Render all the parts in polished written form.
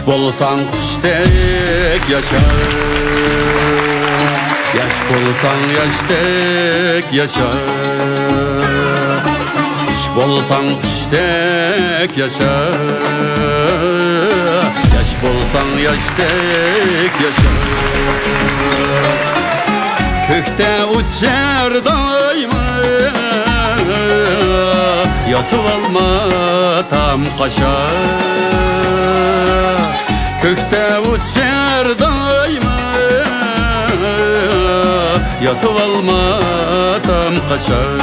bolsan kuşdek yaşar, yaş bolsan yaşdek yaşar, kuş bolsan kuşdek yaşar, yaş bolsan yaşdek yaşar. Kökte uçar daima, yasıp alma tam kaşar. Kökte uçar daima, yasıp alma tam kaşar.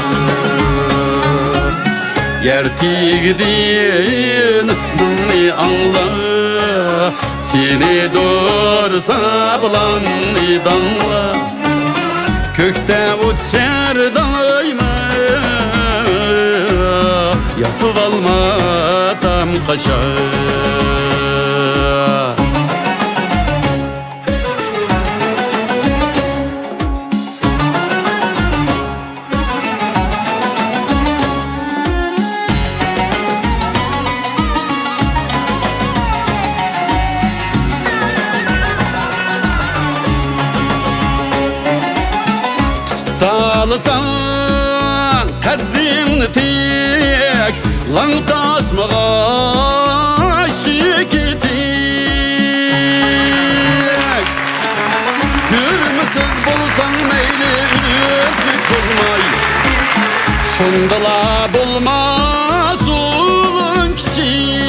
Yer tigdiğin ismini anla, seni doğursa bulan idanla. Kökte uçar daima, yasıp alma tam kaşar. Dağılsan kaddimni tek, lan tasmağa şikitek. Kürmüsüz bolsan meyli ülüp durmay, şundala bulmaz ulun kiçik.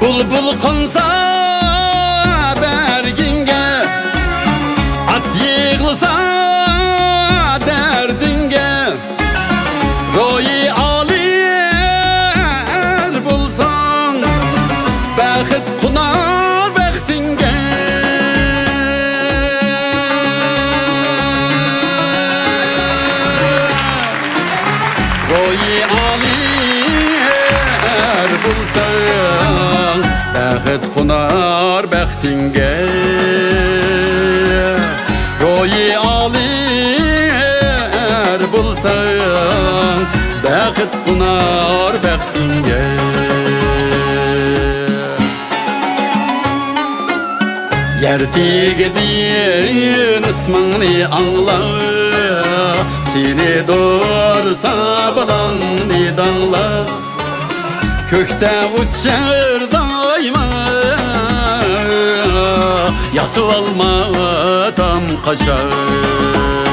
Bulbul konsa berginge, at yığılsa derdinge, royi ali er bulsan, bəxit kunar bəxtinge. Royi ali er bulsan, bəxit kunar bəxtinge. Royi ali er bulsan, bəxit kunar bəxtinge. Yer tigdiğin ismini anla, seni doğursa bulan idanla. Kökte uçar daima, yasıp alma tam kaşar.